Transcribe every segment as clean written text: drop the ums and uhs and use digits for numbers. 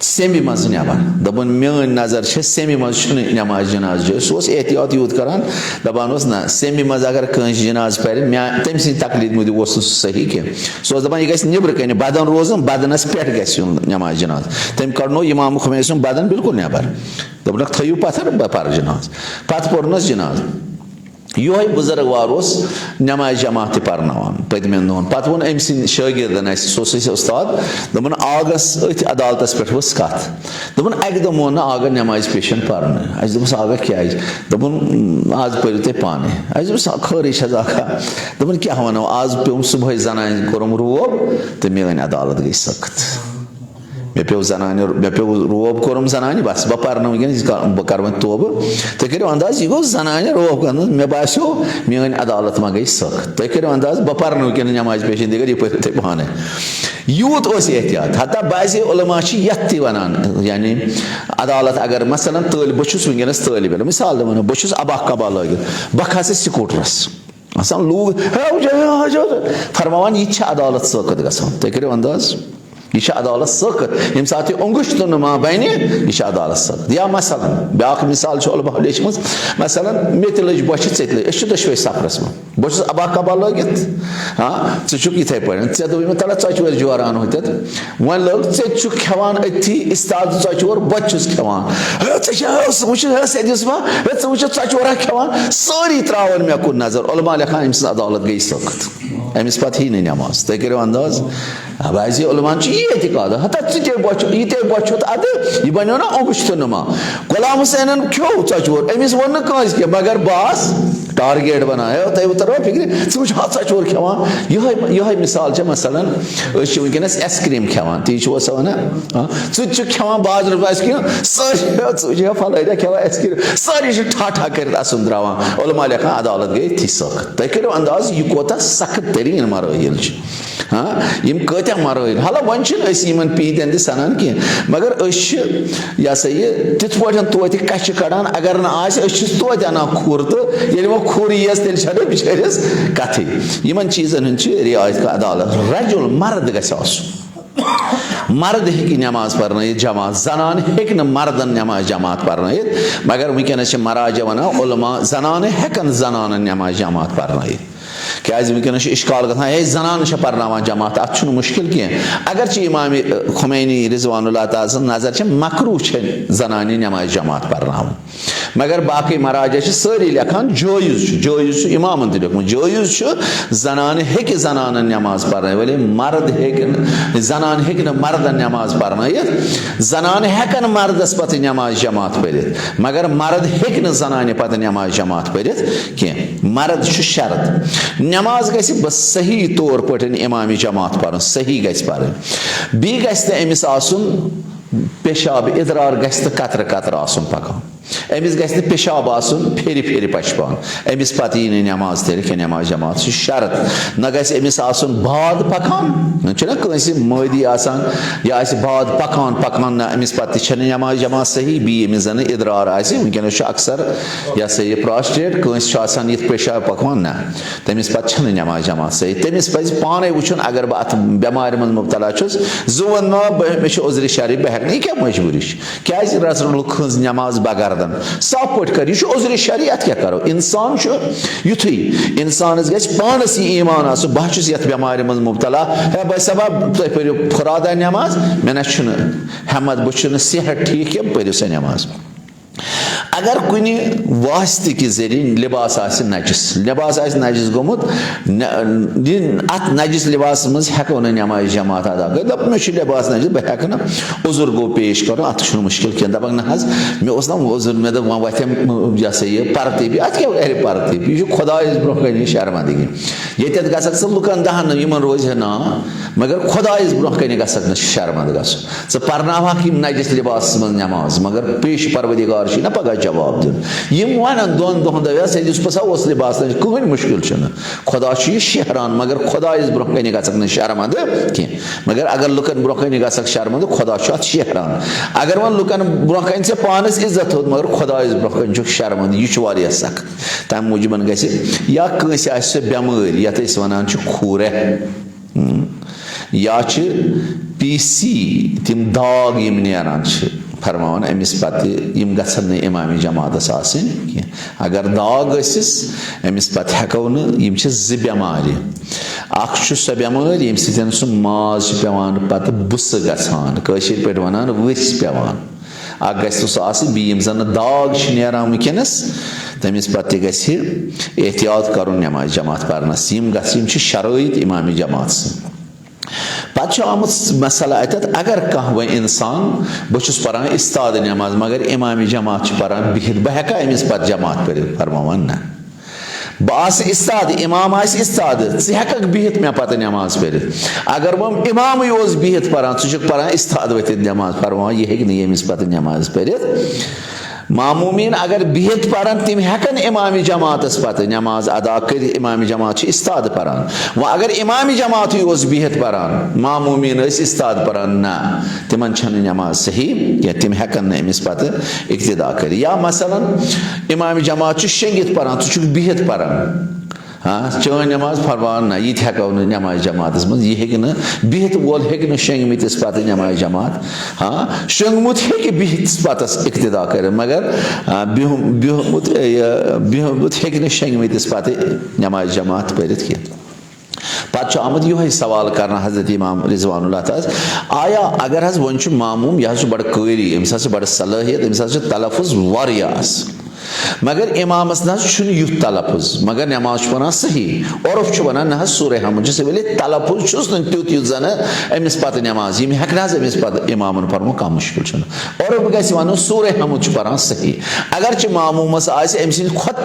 semi मज नबर दपन main नजर semi मज नमाज जनाज जो सह एहतियात यूत करान दपान ना सेमी मज अगर कह जनाज पर तम सी तकलीद मूजूब सही कह सह दपान यह नबर कन बदन रोजन बदनस पे नमाज जनाज तम कड़नो इमाम खुमैनी सुन बदन बिल्कुल नबर दोपनक थयू पत्थर बह पर जनाज पत पोरनस जनाज योह बुजुर्गवार नमाज जमात पर्नान पदमन दोहन पे वो अम शागिर्दन सह उस्ताद दोपन आगस अथ अदालतस पे कत दोपन अक दो वो ना आगा नमाज पेशन पर्न अस दोपस आगा क्या दोपन आज पो तुम पाने अस दोपस खरी आखा दोपन क्या वनो आज पे सुबह जनान कोरम रोब तो मेन अदालत गई सख्त मे पे जनान मे पे रोब कोरम जनान बस बह पर्न वह बह कर वो तोब तुम करो अंदाज यह गो जनान रोब कर मे बासो मेन अदालत मा गई सख्त तुम करो अंदाज बह पर्न वह नमाज पेशन दिगर यह पे तुम पाने यूत एहतियात हता बाज़ उलमा ये वन यानी अदालत अगर मसलन बहुत वनस तालिब इल्म मिसाल वो बहुत अबा कबा लगित बह खस स्कूटरस आसान लूग फरमान यह अदालत सख्त गसान तुम करो अंदाज यह अदालत सख्त यम सात अंगुश तो नुमा बन यह अदालत सख्त या मसलन ब्या मिसाल लेचम मसलन मे तज बच ऐ लज दशवे सफरस में बहुत अबा कबा लगित हाँ चुक इथे पे दोप तला चोर जोरान होत वो लग चे खेवान अथी इस्ताद चोर बचुस खेवान चोरा खेवान सारी त्रावन मे कुन नजर उलमा लिखान अम्स अदालत गई सख्त अमिस पे ही नमाज तुम करो अंदाज बाज़ उलमान ये एतिकाद हता ये बचुत अद यह बनो ना अंगुश्त नुमा गुलाम हुसैन खो चोर अमिस वो कस कह मगर बास टारगेट बनाया तुम तरह फिक्र वो चोर खेवान यह मिसाल मसलन वनस आइसक्रीम खेवान ती वन खेवान बाजर सारी फलदा खेवान आइसक्रीम सारी ठा कर असन द्रावान उलमा लिखान अदालत गई थी सख्त तुम करो अंदाज यह कोता सख्त तरीन मराइल हाँ यम कत्या मराइल हाला वन पीतन सनान कह मगर यह सा यह तिथ पे तोत कच कड़ान अगर ना तोत अना खुर तो ये वो खुर यस तेल छो बिचारिस कथी इन चीजन रियायत का अदालत रजुल मर्द गु मर्द हे नमाज पर्न जमात जनान हेक मर्दन नमाज जमात पर्न मगर वनस मराज वन उलमा जनान हेकन जनान नमाज जमात पर्न क्या वनस इश्काल गए जनान पर्नावान जमात अत मुश्किल कह अगर इमाम खुमैनी रिजवानुल्लाह ताला नजर मकरू जनान नमाज जमात पर्नावान मगर बाकी मराज सारी लिखान जोयज इमाम लिखम जोयज जनान हेक जनान नमाज पर्न वले मर्द हेक जनान हेक मर्दन नमाज पर्न जनान हेकन मर्दस पे नमाज जमात पर मगर मर्द हेक जनान पे नमाज जमात पर कह मर्द शर्त नमाज गस बस सही तौर पर इमाम जमात पर्न सही गस पर्न बी गस अमिस आसुन पेशाब इदरार गस कतर कतर आसुन पकान अमिस गस पेशाब आसुन फेरी फेरी पशपान अमिस पे यी नमाज तेल क्या नमाज जमात शर्त न गस अमिस आसुन बाद पकान कंस मदी आसान या बाद पकान पकान ना अमिस पे नमाज जमात सही बी अमिस जन इदरार वनस अक्सर यह सा यह प्रोस्टेट कंस ये पेशाब पकवान ना तमिस पे नमाज जमात सही तमिस पे पाने वुचन अगर बह अत बेमार मज मुबतला जो वन मे उजर शरी बह हेक क्या मजबूरी क्या रसुल खज नमाज बगैर साफ पे कर यह उजर शरी अत क्या करो इंसान युथ इंसानस गस पानस यह ईमान आ बह ये बेमार मज मुबतला है बह सबब तुम पो खुरादा नमाज मे ना हमत बह सेहत ठीक क्या पो सा नमाज अगर कुन वास्ते कि जरिए लिबास नजस नजस गोमुत अत नजस लिबास मज हेको नमाज जमात अदा कर मे लिबास नजस बह हेक ना उजुर गो पेश कर अत मुश्किल कह दपक ना मे ना उजुर मे दप वह यह सा यह परतीबी अत क्या अरे परतीबी यह खुदायस ब्रोह कन शर्मंदगी ये गसक स लुकन दहन इन रोज है ना मगर खुदायस ब्रोह कन गसक शर्मंद गो पर्नावक नजस लिबास मज नमाज मगर पेश परवदिगार ना पगह जवाब दिन यम वन दोन दोहन दस पसा लिबास कहन मुश्किल खुदा शहरान मगर खुदायस ब्रोह कन गसक शर्मंद कह मगर अगर लुकन ब्रोह कन गसक शर्मंद खुदा शहरान अगर वन लुकन ब्रोह कन से पानस इज्जत हो मगर खुदायस ब्रोह कन शर्मंद यह सख तम मूजूबन गस या कंस बेमार यथ वन खूर या पीसी तिम दाग यम नेरान फरमान अमिस पत यम गसन न इमामी जमातस आसिन कि अगर दाग गसिस अमिस पत हेको न यम छ ज बेमारि अख छ स बेमारि यम सितन सु माज पेवान पत बुस गसान कशिर पेट वनान वस पेवान अख गस सु आसि बी यम जन दाग छ नेरान वकनस तमिस पत गस एहतियात करुन नमाज जमात परनस यम गस यम छ शराइत इमामी जमात पे आमुत मसला अत अगर कह व इंसान बहुस पान इस्ताद नमाज मगर इमामी जमात पान बिहित बह हेका अमिस पे जमात पर फरमान ना बह इस्ताद इमाम इस्ताद हेक बिहित मे पे नमाज पर अगर वह इमाम योस बिहित पान पान इस्ताद वत नमाज फरमान यह हेक नमिस पे नमाज पर मामूमीन अगर बिहित पान तम हेकन इमामी जमातस पत नमाज अदा कर इमामी जमात इस्ताद पान वह अगर इमामी जमात बिहित पान मामूमीन इस्ताद पान ना तिमन नमाज सही या तम हेकन अमिस पत इक्तदा कर या मसलन इमामी जमात शेंगित पान तुक बिहित पान हाँ चन नमाज फरमान ना ये हेको नमाज जमातस मज यह हेक बिहित वोल हेक शेंगमिस पत नमाज जमात हाँ शेंगमुत हेक बिहित पतस इक्तदा कर मगर बिहुमुत हेक शेंगमिस पत नमाज जमात पर पे आमद यह सवाल करना हजरत इमाम रिजवानुल्लाह तआला आया अगर वन मामूम यह बड़ कारी अमिस बड़ सलाहियत अमिस तलफ़ुज़ वारियास मगर इमामस ना युथ तलफ़ुज़ मगर नमाज पान सही औरफ वन ना सूर हमद वे तलफ़ुज़ तुत युथ जन अमिस पे नमाज यम हेक अमिस पे इमामन पर्मो कह मुश्किल औरफ गस वन सूर हमद पान सही अगर मामूमस अम सद खुद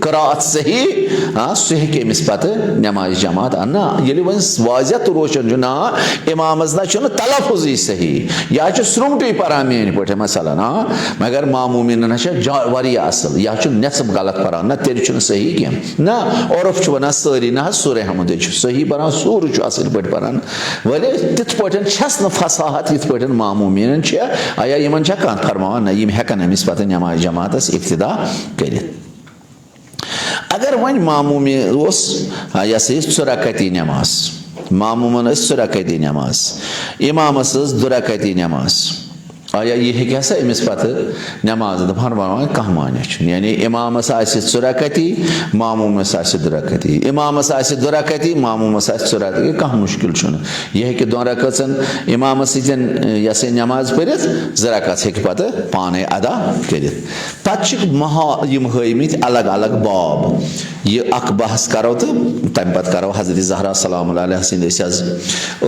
क़राअत सही हाँ सह हेक अमिस पे नमाज जमात ना ये वन वाज़ह तो रोशन ना इमामस ना तलफ़ुज़ सही या स्रुमट पान मेन पे मसला ना मगर मामूमिन ना असल या नसब गलत पान ना तेल सही कह ना औरफ वन सारी ना सूर हमद सही पान सूर असल पे पान वले तिथ पे छस न फसाहत यथ पे मामूमिन आया इन कह फरमान ना यम हेकन अमिस पे नमाज जमातस इक्तदा कर अगर वन मामूमी यह चुरकती नमाज मामूमन 2 रकती नमाज इमामस 2 रकती नमाज आया यह हेक अमिस पे नमाज फरमान कह माना यानी इमामस 2 रकती मामूमस 2 रकती इमामस 2 रकती मामूमस 2 रकती कह मुश्किल यह हेक 2 रकतन इमामस सतन नमाज पर 2 रकत हेक पे पाने अदा कर यम हमित अलग अलग बाब यह अख बहस करो तो तम पे करो हजरत ज़हरा सलाम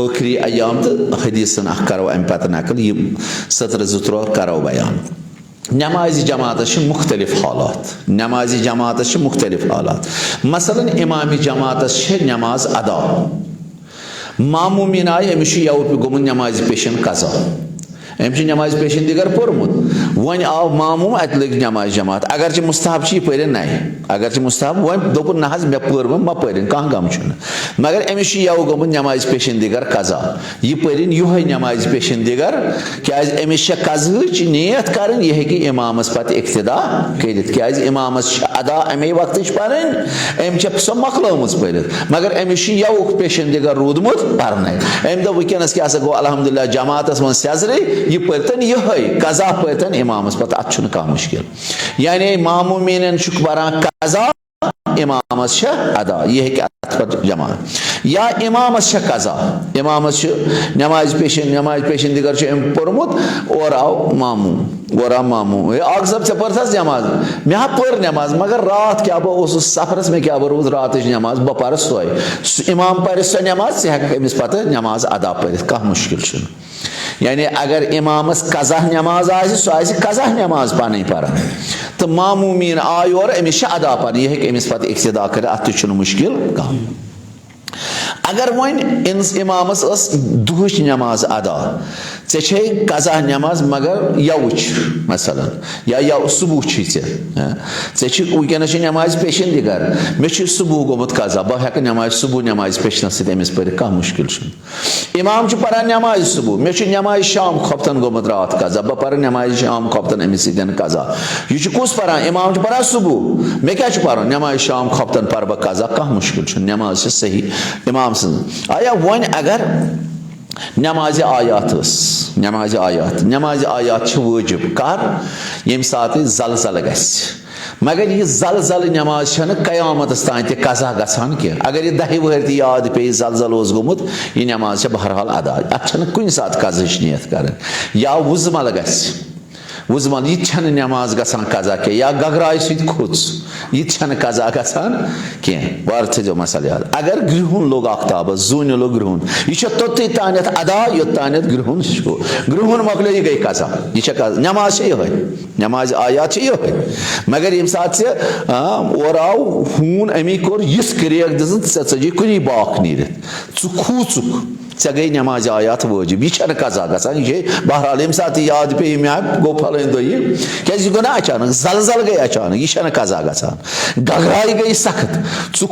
आखिरी अयाम तो हदीसन अख करो अम पे नकल यम 17 करो बयान नमाज जमात मुख्तलिफ हालात नमाज जमात मुख्तलिफ हालात मसलन इमामी जमात नमाज अदा मामूमिन आय अमिस यवर गोमुत नमाज पेशन कज़ा अम नमाज पेशन दिगर पोर्मुत वन आव मामूम अत लग नमाज जमात अगर मुस्तहब पे ना अगर मुस्तहब वन दोपुन ना मे पर मा पर कह गम मगर अमिस यव गोमुत नमाज पेशन दिगर कज़ा यह पर यह नमाज पेशन दिगर क्या अमिस कज़ नियत कर यह हेकि इमामस पे इक्तदा कर क्या इमामस अदा अमे वक्त पर अम सो मकलमज पर मगर अमिस यव पेशन दिगर रूदमुत पर अम दो वनस क्या गो अलहमदुलिल्लाह जमातस मन सजरे यह पर्तन यह कज़ा पर्तन इमामस पे अत कह मुश्किल यानी मामूमिन पान कज़ा इमामस अदा यह हेक अत जमा या इमामस कज़ा इमामस नमाज पेशन दिगर पोर्मुत और आव मामूम आग सब ऐ पर्स नमाज मे पर नमाज मगर रात क्या बह सफरस में क्या रोज रात नमाज बह पर सोए इमाम पर सो नमाज सह हेक अमिस पे नमाज अदा पर कह मुश्किल यानी अगर इमामस कज़ा नमाज सह कज़ा नमाज पान पान तो मामूमिन आय और अमिस अदा पान यह हेक अमिस पे इक्तदा कर अत मुश्किल कह अगर वन इमामस दुहच नमाज अदा ऐ कज़ा नमाज मगर यवच मसलन या यव सुबह वनस नमाज पेशन दिगर मे सुबह गोमुत कज़ा बह हेक नमाज सुबह नमाज पेशन समिस पर कह मुश्किल इमाम पान नमाज सुबह मे नमाज शाम खोपतन गोमुत रात कज़ा बह पर नमाज शाम खोपतन अमिस कज़ा यह कुस पान इमाम पान सुबह मे क्या पान नमाज शाम खोपतन पर बह कज़ा कह मुश्किल नमाज सही इमाम आया वन अगर नमाज आयात वाजिब कर यम सात जलजल गस मगर यह जलजल नमाज कयामत तान कज़ा गसान कह अगर यह 10 वहर याद पे जलजल गोमुत यह नमाज बहरहाल अदा अत कुन सात कज़ नीयत कर या वुजमल गस वुजमल यह नमाज गसान कज़ा कह या गगराय खुच यह कज़ा गसान कह वार थो मसल याद अगर ग्रहन लोग आफ्ताब जून लोग ग्रहन यह तोत तान अदा योत तान ग्रहन मकल यह गई कज़ा यह नमाज नमाज आयात ये मगर यम सात से और आव हून अमी कोर यस क्रेक दि कुन बाख नीर खूचुक ऐ गई नमाज आयात वाजिब यह कज़ा गसान यह बहरहाल यम सात याद पे मे गो फलन दो क्या गो ना अचानक जलजल गई अचानक यह कज़ा गसान गगराई गई सख्त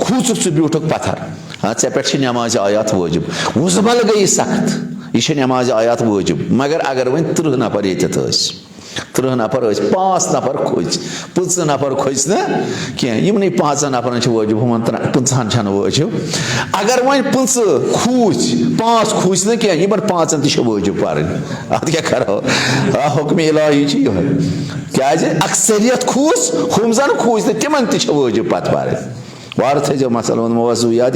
खूचुक ब्यूठुक पत्थर ऐ पे नमाज आयात वाजिब वुजमल गई सख्त यह नमाज आयात वाजिब मगर अगर वन 30 नफर ये 30 नफर 5 नफर खोज 5 नफर खोज ना कह यमन 5 नफर वाजिब हम 50 वाजिब अगर वन 5 खूज 5 खूज ना कह यमन 5 वाजिब पर अत क्या करो हुक्म इलाही क्या अक्सरियत खूज हम जन खूज तिमन वाजिब पत पर वार थो मसल मौजू याद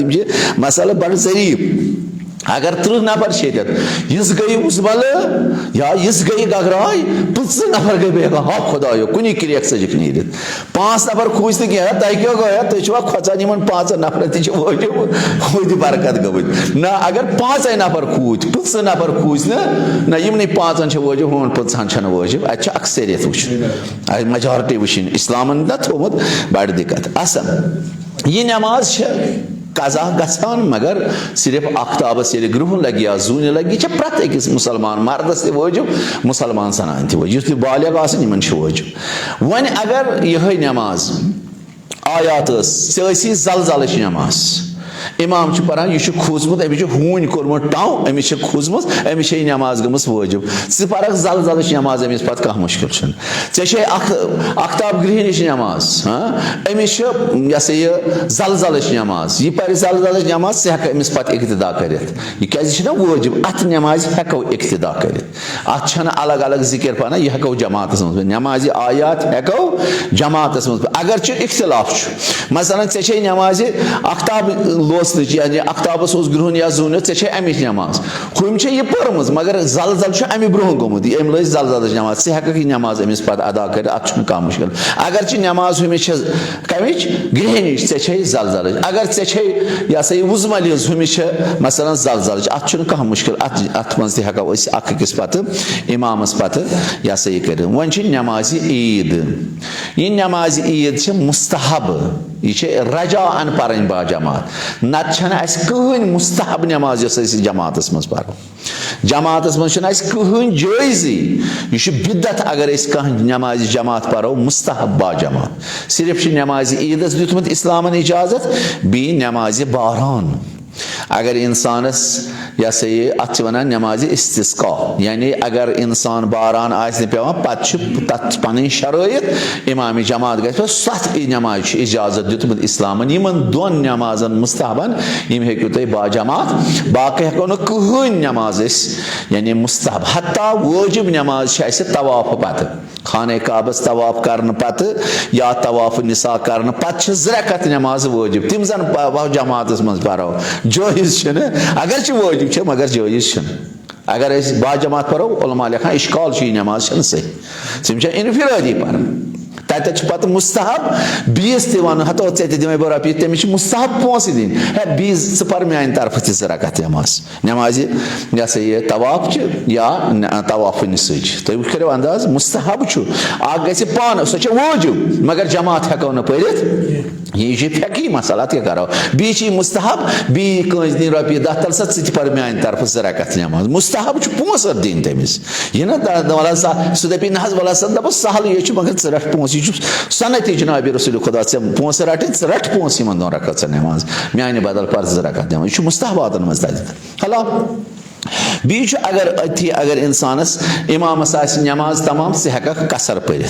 मसल बड़ जरीब अगर 30 नफर शेत इस गई उजबल या इस गई गगराय 5 नफर गई बेगा हा खुदायो कुन क्रेक सजिक नीर 5 नफर खूज तो क्या तह क्या गया तुवा खोचान इन 5 नफर तज बरकत गई ना अगर 5 नफर खूज 5 नफर खूज ना यमन 5 वाजिब हम 50 वाजिब अत अक्सरियत वो मेजॉरिटी वुन इस्लामन ना थोमुत बड़ दिक्कत असल यह नमाज कज़ा गसान मगर सिर्फ आफ्ताबस ग्रहन लगे या जून लगे यह प्रत अकिस मुसलमान मर्दस वाजिब मुसलमान सनान वाजिब युथ बालिग वाजिब वन अगर यह नमाज आयात सी जलजल नमाज इमाम परान यह खूजमुत अमिस हून कोर्मुत टाव अमिस खूजमुत अमिस नमाज गमस वाजिब ज़ जलजल नमाज अमिस पे कह मुश्किल ऐ आफ्ताब ग्रहण नमाज अमिस यह जलजल नमाज यह पर जलजल नमाज सह अमिस पे इक्तदा कर क्या वाजिब अत नमाज हेको इक्तदा कर अत अलग अलग जिक्र पाना यह हेको जमात मज नमाज आयात हेको जमात मज अगर इख्तिलाफ मसलन ऐ नमाज आफ्ताब यानी आफ्ताबस ग्रहन या जून ऐ अमिच नमाज हम यह पर्म मगर जलजल अमि ब्रोह गोमुत अम लज जलजल नमाज सह हेक नमाज अमिस पे अदा कर अत कह मुश्किल अगर नमाज हमिश कमिच ग्रहण ऐ जलजल अगर ऐ यह सा वुजमल हमिश मसलन जलजल अत कह मुश्किल अत मज हेको अकिस पे इमामस पे यह सा यह कर वन नमाज ईद यह नमाज ईद मुस्तहब यह रजा अन पर्न बाजमात नत कहन मुस्तहब नमाज जमात मज पो जमात मज कहन जायजी यह बिदत अगर कह नमाज जमात पो मुस्तहब बाजमात सिर्फ नमाज ईदस दुतमुत इस्लामन इजाजत बी नमाज बारान अगर इंसानस यह सा यह अत वन नमाज इस्तिस्का यानी अगर इंसान बारान पेवान तथ पन शराइत इमाम जमात गो सत नमाज इजाजत दुतमुत इस्लामन यमन दोन नमाजन मुस्तहबन यम हेकु तुम बाजमात बाकी हेको न कहन नमाज यानी मुस्तहब हत्ता वाजिब नमाज तवाफ पत खाने काबस तवाफ करने पत या तवाफ निसा करने पत 2 रकत नमाज वाजिब तिम जन जमात मज पो जायज अगर वाजिब मगर जायज अगर बाजमात पो उलमा लिखा इश्काल नमाज सही तुम इनफिरादी पर तत मुस्तहब बीस वन हतो दिमे बह रपी तमिस मुस्तहब पोस दिन है बीस पर मान तरफ 2 रकत नमाज नमाज यह सा यह तवाफ या तवाफ निसज तुम करो अंदाज मुस्तहब ग पान सो वाजिब मगर जमात हेको न पढ़ यह फेकी मसला क्या करो बी मुस्तहब बी कस दिन रपी 10 तल सत पर मान तरफ 2 रकत नमाज मुस्तहब पोस दिन तमिस यह ना सह दपी ना वल दप सहल ये मगर 2 रट पोस सनती जनाब रसूल खुदा पोस रट रट पोस 2 रकत नमाज मान बदल पर 2 रकत नमाज यह मुस्तहबात मज हला बी अगर इंसानस इमामस नमाज तमाम सह हेक कसर पढ़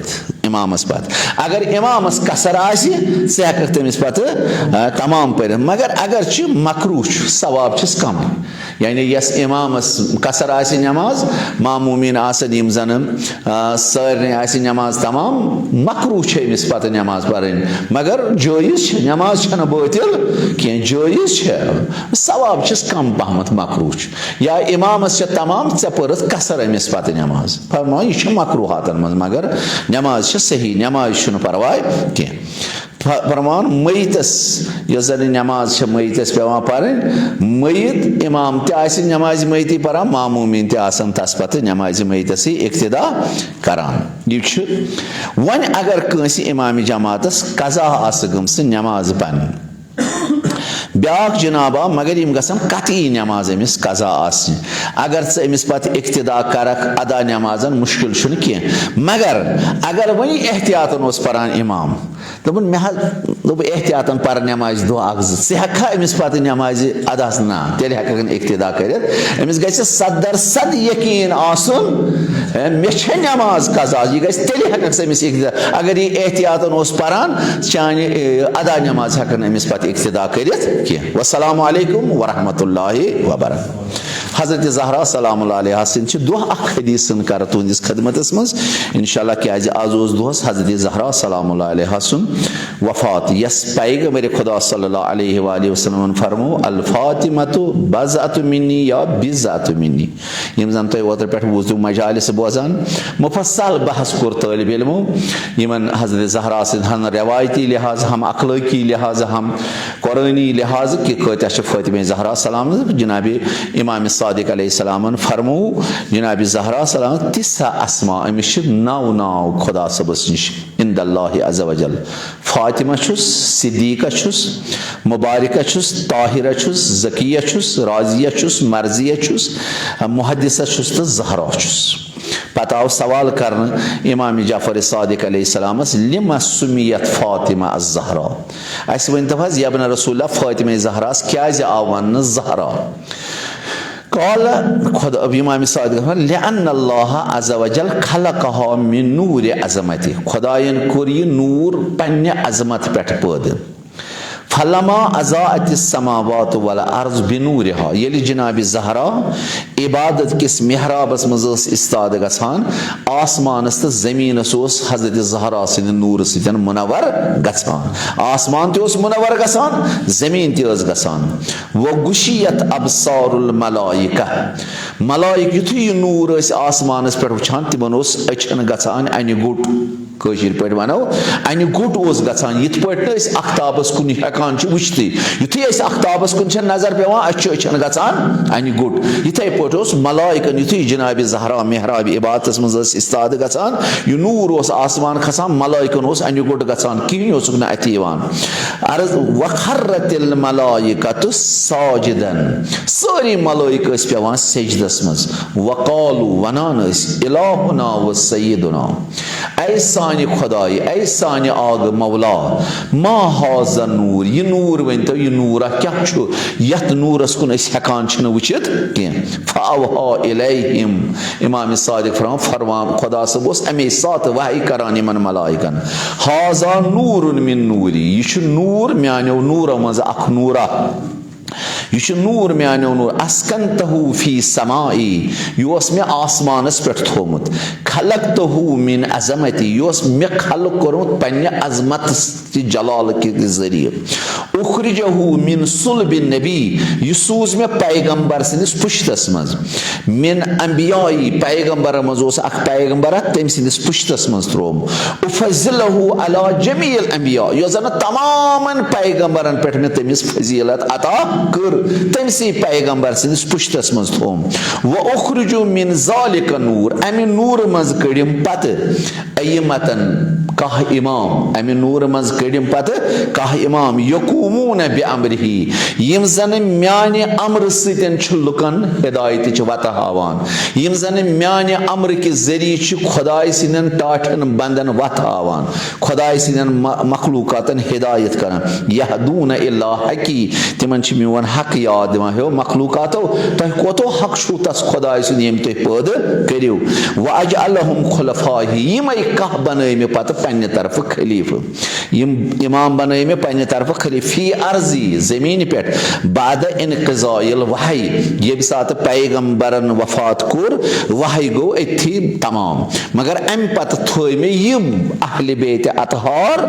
इमामस पत अगर इमामस कसर आसि से हक तमिस पत तमाम पर मगर अगर मकरूह सवाब कम यानी यस इमामस कसर आसि नमाज मामूमीन आसन यम जन सारे आसि नमाज तमाम मकरूह अमिस पत नमाज पढ़न मगर जायज नमाज छन बातिल कि जायज सवाब कम पहमत मकरूह या इमामस तमाम ऐ पर कसर अमिस पत नमाज फरमा यह मकरूहातन मज मगर नमाज सही नमाज परवाह कह फरमान मयितस जन नमाज मयितस पेवान पढ़ मयित इमाम ते नमाज मयिती पढ़ान मामूमीन ते तस पत नमाज मयितस इक्तिदा करान यह वन अगर कंस इमाम जमातस कज़ा आस गमस नमाज पन ब्याक जनाबा मगर यम गसन कतई नमाज अमिस कज़ा आसि अगर स अमिस पत इक्तिदा करक अदा नमाजन मुश्किल छुन कह मगर अगर वही एहतियातन ओस परान इमाम दोपन मे दोप एहतियातन पर नमाज दो से हक्का अमिस पत नमाज अदा ना तेल हकन इक्तिदा कर अमिस गछ 100% यकीन आसन मे छ नमाज कज़ा यह गछ तेल हकस अमिस इक्तिदा अगर ये एहतियातन ओस परान चाने अदा नमाज हकन अमिस पत इक्तिदा करित वस्सलामु अलैकुम वरहमतुल्लाहि वबरकातुहू हज़रत ज़हरा सलामुल अलैहा सिन दुह अख हदीस कर तुंदिस खदमतस मज इंशाअल्लाह क्या आज ओस दुहस हज़रत ज़हरा सलामुल अलैहा सुन वफात यस पैगंबर खुदा सल्लल्लाहु अलैहि वसल्लम फरमो अल फातिमतु बज़अतु मिन्नी या बिज़अतु मिन्नी यम जन तय ओतर पेट वुजु मजालिस बोजान मुफस्सल बहस कर तालिब इल्मो यमन हज़रत ज़हरा सिन हम रवायती लिहाज हम अखलाकी लिहाज हम कुरानी लिहाज कि कत फातिमा ज़हरा सलाम जनाब इमाम सादिक अलैहिस्सलाम फरमो जनाब ज़हरा सलाम तिस्सा अस्मा अमिश नाव नाव खुदा सबस निश इंदल्लाहि अज़्ज़ व जल फातिमा छुस सिद्दीक़ा छुस मुबारका छुस ताहिरा छुस ज़किया छुस राजिया छुस मर्जिया छुस मुहद्दिसा छुस तो ज़हरा छुस पता आव सवाल कर इमाम जाफर सादिक अलैहिस्सलामस लिमा सुमियत फातिमा अज़्ज़हरा अस वन तो यबन रसूलुल्लाह फातिमा ज़हरास क्या आव वन ज़हरा कौल खुद इमाम सादिक लिअन्नल्लाह अज़्ज़ व जल खलक़हा मिन नूर अज़मति खुदायन कोर यह नूर पन्ने अज़मत पेट पैदा फलमा अज़ाअत समावात वल अर्ज़ बिनूरिहा यलि जनाब ज़हरा इबादत किस मेहराबस मज इस्ताद गसान आसमानस तो ज़मीनस हज़रत ज़हरा सिंद नूर सतन मुनवर गसान आसमान ते मुनवर गसान ज़मीन ते गसान व गुशियत अबसारुल मलाइका मलाइक युथु यह नूर आसमानस पे वुचान तिमन अचन गसान अन गुट कशीर पे वनो अन गुट गसान यिथ पे अख्ताबस कुन हेकान वुचती युथु अख्ताबस कुन नजर पेवान अचन गसान अन गुट इथे पे मलाइकन युथु जनाब ज़हरा मेहराब इबादत मज इस्ताद गसान यह नूर आसमान खसान मलाइकन अन गुट गसान कहीं ना अत अर्ज वखर्रतिल मलाइकतु साजिदन सारी मलाइक पेवान सजदस मज वकालू वनान इलाहुना व सय्यदुना ऐ सानि खुदाई ऐ सानि आग मौला मा हाज़ा नूर यह नूर वन तो यह नूर क्या यथ नूरस कुन हेकान वुचित कह फ़अवहा इलैहिम इमाम सादिक फरमान खुदा सब अमे सात वही करान इन मलाइकन हाज़ा नूरुन मिन नूरी यह नूर म्यानो नूर मज अख नूरा यह नूर म्यानो नूर अस्कनतहु फी समाई यह मे आसमानस पे थोमुत खलकतहु मिन अज़मती यह मे खलक कोरमुत पन्ने अज़मत जलाल के जरिए उखरिजहु मिन सुल्ब नबी यह सूज मे पैगंबर सिंदिस पुश्तस मज मिन अंबियाई पैगंबर मज अख पैगंबर तम सिंदिस पुश्तस मज त्रोम उफज़िलहु अला जमील अंबिया यह जन तमाम पैगंबरन पे मे तमिस फजीलत अता कर तमसी पैगंबर सिंदिस पुश्तस मज थोम व उखरिजु मिन ज़ालिका नूर अमि नूर मज कड़िम पत अय्यमतन कह इमाम अमि नूर मज कड़िम पत कह इमाम यकू यहदूमून बिअम्रिही यम जन म्याने अम्र सतन छ लुकन हिदायत च वत हावान यम जन म्याने अम्र के जरिए छ खुदाय सिंदन टाठन बंदन वत हावान खुदाय सिंदन मखलूकातन हिदायत करन यहदून इल्ला हकी तिमन छ मिवन हक याद दिवान हो मखलूकातो तह कोतो हक छु तस खुदाय सिंद यम ते पद करियो व अजअलहुम खुलफाही यम कह बनाय में पत पन्ने तरफ खलीफ यम इमाम बनाय में पन्ने तरफ खलीफ फी अर्जी जमीन पे बाद इनक़ज़ाइल वही ये साथ पैगंबरन वफात कुर वही गो इथी तमाम मगर अम पत थोय में यम अहले बैत अतहार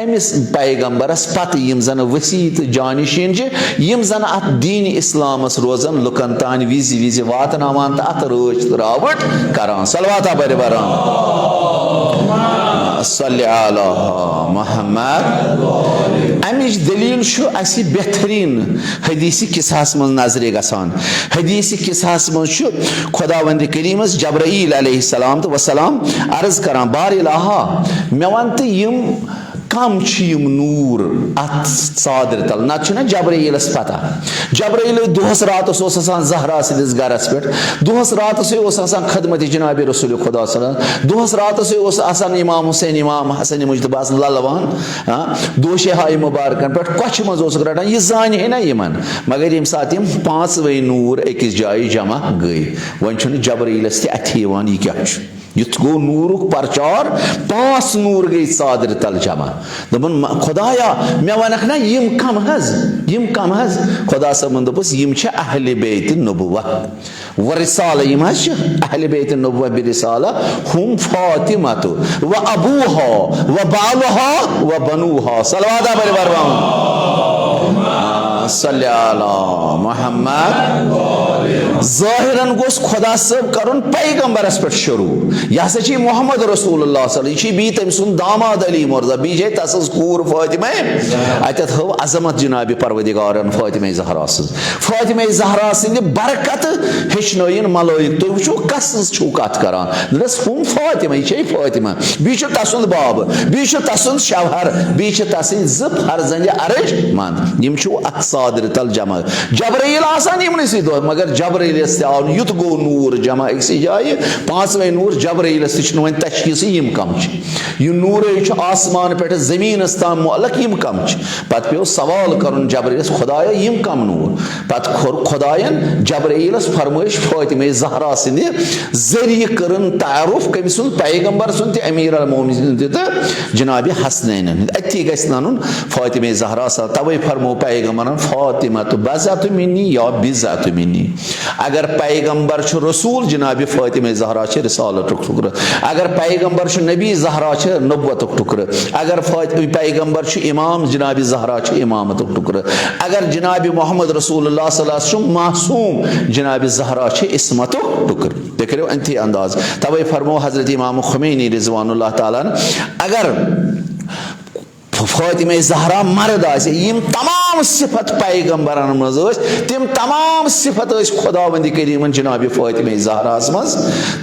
अमिस पैगंबरस पत यम जन वसीत जानिशीन यम जन अत दीन इस्लामस रोजन लुकन तान विज विज वातनावान त अत रोज रावट करान सलवाता बरे बरान सल्ली अला मुहम्मद अमिच दलील छु असि बेहतरीन हदीसी किसास मन नजरे गसान हदीसी किसास मन छु खुदावंद करीमस जब्राईल अलैहिस्सलाम तो वसलाम अर्ज करान बार इलाहा मेवंत यम कम यम नूर अत सादर तल ना जब्राईलस पता जब्राईल दोहस रात ज़हरा सिदिस गरस पे दोहस रात खदमत जनाब रसूल खुदा दोहस रात इमाम हुसैन इमाम हसन मुजतबा ललवान दोशहाय मुबारकन पे कछ मज रटान यह जान है ना यमन मगर यम सात यम पांचवे नूर अकिस जाय जमा गई वन जब्राईलस अथान यह क्या युथ गो नूरुक प्रचार पांच नूर गई सादर तल जमा दपन खुदाया मे वनक ना यम कम हज खुदा सबन दोपस यम छ अहले बैत नबुवा व रिसाला यम हज अहले बैत नबुवा बिरिसाला हुम फातिमातु व अबूहा व बालहा व बनुहा सलवात बरे बरवान सल्ली अला मुहम्मद ज़ाहिरन गोस खुदा सब करुन पैगंबरस पे शुरू यह सची मोहम्मद रसूलुल्लाह सल्लल्लाहु अलैहि बी तम सुन दामाद अली मुर्जा बी जे तसस कूर फातिमा अतत हो अजमत जनाब परवदिगारन फातिमा ज़हरा सिंद बरकत हेचनोइन मलाइक तो वुचो कस छु कत करान दस हम फातिमा ये फातिमा बी छ तसुन बाब बी छ तसुन शवहर बी छ तसिन ज फरजंद अरज मान यम छु अक्सादर तल जमा जब्राईल आसान यम नसी दो मगर जब्राईल युत गो नूर जमा एक जाए पांचवे नूर जब्राईल वन तशखीस यम कम यह नूर आसमान पे जमीन ताम मुअल्लक यम कम पत पे सवाल कर जब्राईल खुदाया यम कम नूर पत खुदायन जब्राईलस फरमाइश फातिमा ज़हरा सिंद जरिए करन तारुफ कम सुन पैगंबर सुन अमीर अल मोमिनीन तो जनाब हसनैन अति गन फातिमा ज़हरा तवे फरमो पैगंबरन फातिमा तो बज़अत मिन्नी या बिज़अत मिन्नी अगर पैगंबर रसूल जनाब फातिमा ज़हरा रिसालतुक टुकर अगर पैगंबर नबी ज़हरा नबुवतुक टुकर अगर पैगंबर इमाम जनाब ज़हरा इमामतुक टुकर अगर जनाब मोहम्मद रसूलुल्लाह सल्लल्लाहु अलैहि वसल्लम मासूम जनाब ज़हरा इस्मतुक टुकर देख रहे हो अंति अंदाज तवे फरमो हजरत इमाम खुमैनी रिज़वानुल्लाह ताला अगर फातिमा ज़हरा मर्द यम तमाम सिफत पैगंबरन मज तम तमाम सिफत खुदावंद करीमन जनाब फातिमा ज़हरा मज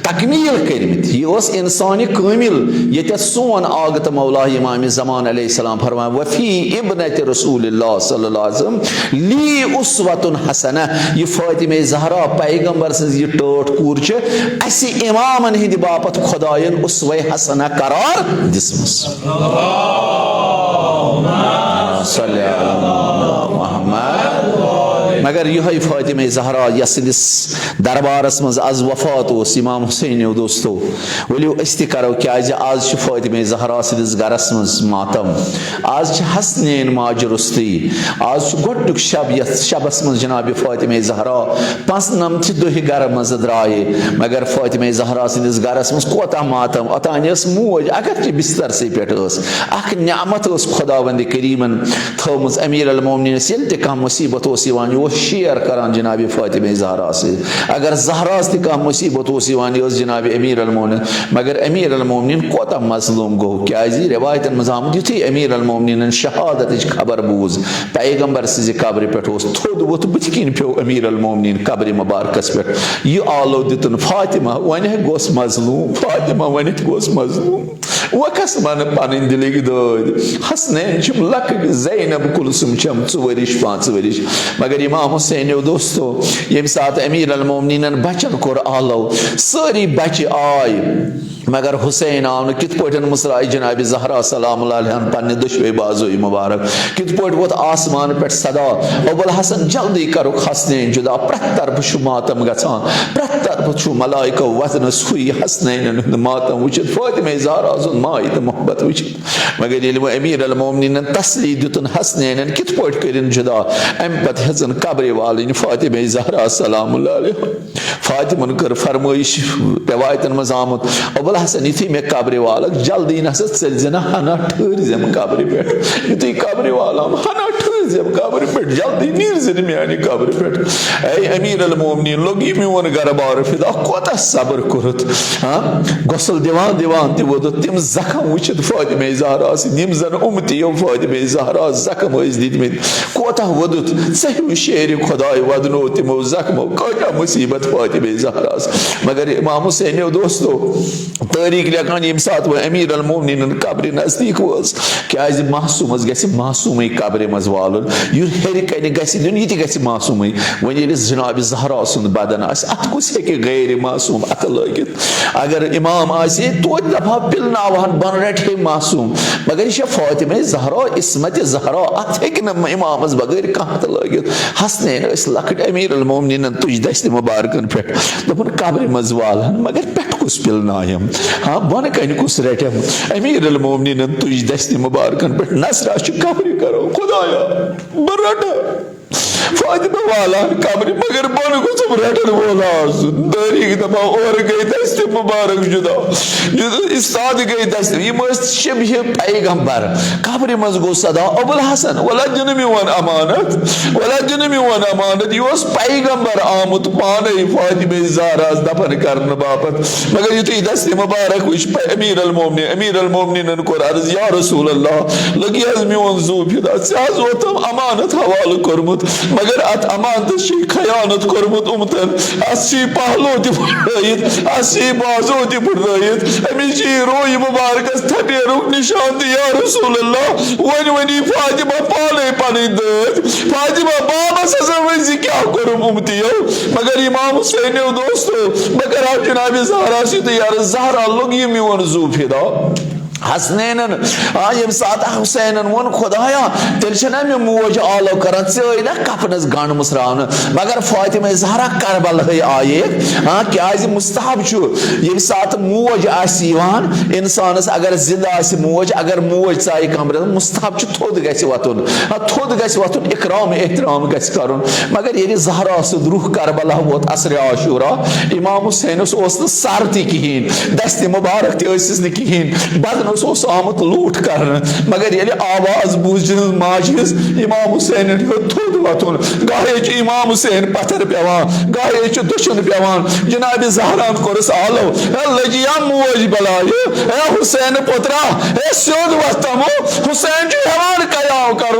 तकमील करमित यह इंसान कामिल ये सोन आगत मौला इमाम ज़मान अलैहिस्सलाम फरमाया वफ़ी इब्नत रसूलिल्लाह सल्लल्लाहु अलैहि वसल्लम ली उस्वतुन हसना यह फातिमा ज़हरा पैगंबर से यह टोट कूर अस इमामन हिंद बापत खुदायन उस्वे हसना करार दिसमस मगर यह फातिमा ज़हरा यस दरबारस मज आज वफात इमाम हुसैन दोस्तों वलियो अस्त करो क्या आज फातिमा ज़हरा सिदिस गरस मज मातम आज हसनैन माज रुस्ती आज गोटुक शब यथ शबस मज जनाब फातिमा ज़हरा 95 दोह गर मज द्राये मगर फातिमा ज़हरा सिदिस गरस मज कोता मातम अतान मोज अगर बिस्तर से पे अख नियामत खुदावंद करीमन थोमज अमीर अल मोमिनीन ये कह मुसीबत शेयर करान जनाब फातिमा ज़हरा से अगर ज़हरा से कह मुसीबत जनाब अमीर अल मोमिनीन मगर अमीर अल मोमिनीन कोता मजलूम गो क्या रिवायतन मज आमद युथी अमीर अल मोमिनीन शहादत खबर बूज पैगंबर से कब्र पे थोद वोत बुथ किन पे अमीर अल मोमिनीन कब्र मुबारकस पे यह आलो दितन फातिमा वन गोस मजलूम फातिमा वन गोस मजलूम वकस मन पानी दिलगी दद हसनैन चम लक ज़ैनब कुलसुम चम 4 वरिश 5 वरिश मगर इमाम हुसैन दोस्तों यम साथ अमीर अल मोमिनीन बचन कोर आलो सारी बच आय मगर हुसैन आव कित पटन मुसराय जनाब ज़हरा सलाम अलैहा पन्ने दुश्वे बाजो मुबारक कित पट वोत आसमान पे सदा अबुल हसन जल्दी करो हसनैन जुदा प्रत तरफ छु मातम गछान प्रत तरफ छु मलाइका वजन सुई हसनैन मातम वुचित फातिमा ज़हरा सुन माइत मोहब्बत वुचित मगर ये अमीर अल मोमिनीन तसली दुतन हसनैन कित पट करिन जुदा अम पत हसन कब्र वालिन फातिमा ज़हरा सलाम अलैहा फातिमा कर फरमाइश रवायतन मज आमत अबुल हसन युथी मे कब्र वालक जल्दी न चलजना हना ठहरजम कब्र पे युथी कब्र वालम हना ठहरजम कब्र पे जल्दी नीरजन म्यानि कब्र पे ऐ अमीर अल मोमिनीन लोगी मोन गरबार फिदा कोता सब्र करत हां गसल दिवान दिवान ते वोद तिम जखम वुचित फातिमा ज़हरा निम जन उम्मती फातिमा ज़हरा जखम इस दित कोता वोदत सही शेर खुदाय वदनो तिमो जखम कोता मुसीबत फातिमा ज़हरा मगर इमाम हुसैन दोस्तों तारीख लेखान यम सात वो अमीर अल मोमिनीन कब्र नजदीक वस क्या मासूम गि मासूम कब्र मज वालन युर हेर कन दिन यह मासूम वन जनाब ज़हरा सुंद बदन अत कुछ हे गैर मासूम अत लगित अगर इमाम आसे तो दफा पिलनावान बन रट हे मासूम मगर यह फातिमा ज़हरा इस्मत ज़हरा अत हे इमामस बगैर कह तो लगित हसनैन लकट अमीर अल मोमिनीन तुझ दस्त मुबारकन पे दोपन कब्र मज वालन मगर पे कुछ पिलनायम हाँ बन कन कुछ रटम अमीर अल मोमिनीन तुझ दस्त मुबारकन पे नसरा कब्र करो खुदाया बरट फातिमा वाला कब्र मगर बन कुछ रटन बोला तारीख दफा और गई दस्त मुबारक जुदा इस्ताद गई दस्त यम शबह पैगंबर कब्र मज गो सदा अबुल हसन वला जनमी वन अमानत यह पैगंबर आमुत पाने फातिमा ज़हरा दफन करने बापत मगर युथी दस्त मुबारक वुच अमीर अल मोमिनीन कोर अर्ज या रसूल अल्लाह लगी मोन जू फिदा सह वोतम अमानत हवाल कोरमुत मगर अत अमानत खयानत कोरमुत उमतन असी पहलो तुत असी बाजो तुत अमिश रोय मुबारक थपेरुक निशान या रसूल अल्लाह वन वनी फातिमा पाले पानी दद फातिमा बाबस हसन क्या कोरुम उमतियो मगर इमाम हुसैन दोस्तों मगर आप जनाब ज़हरा से तो यार ज़हरा लोग ये मोन जू फिदा हसनैन यम सात हुसैन वो खुदाया तेल मे मोज आलो कर ना कफनस गंड मुसरान मगर फातिमा ज़हरा करबल आये हाँ क्या मुस्तहब ये सात मोज इंसानस अगर जिंदा मोज अगर मोज चाय कमर मुस्तहब थोद गुन थोद गुन इकराम एहतराम कर मगर ये ज़हरा सुद रूह करबला वोत असर आशूरा इमाम हुसैन सर तहन दस्त मुबारक तहन बदन आमुत लूट कर मगर ये आवाज बूझ माज इमाम हुसैन थोद वोन गाहे इमाम हुसैन पत्थर पेवान गाहे दुशन पेवान जनाब ज़हरा कोरस आलो लगिया मोज बलाय हुसैन पुत्रा सोद वतमो हुसैन हेवान कयाम कर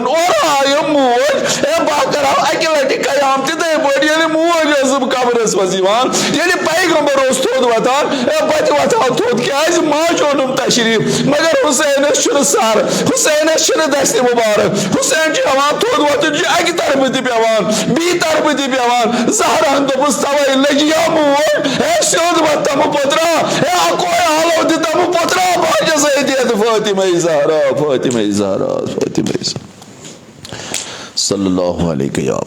आयो मोज बह कर अकि लटि कयाम तिथे पे मोज कबरस मज पैगंबर थोद वतान बत वतान थोद क्या माज ओनुम तशरीफ मगर हुसैन सर हुसैन दस्त मुबारक हुसैन थोद वतन अकि तरफ पेवान बी तरफ पेवान ज़हरान दोपस तवे लगिया मोज सोद वतम पुत्रा अको हालो दितम पुत्रा बाज सैयद फातिमा ज़हरा सल्लल्लाहु अलैहि या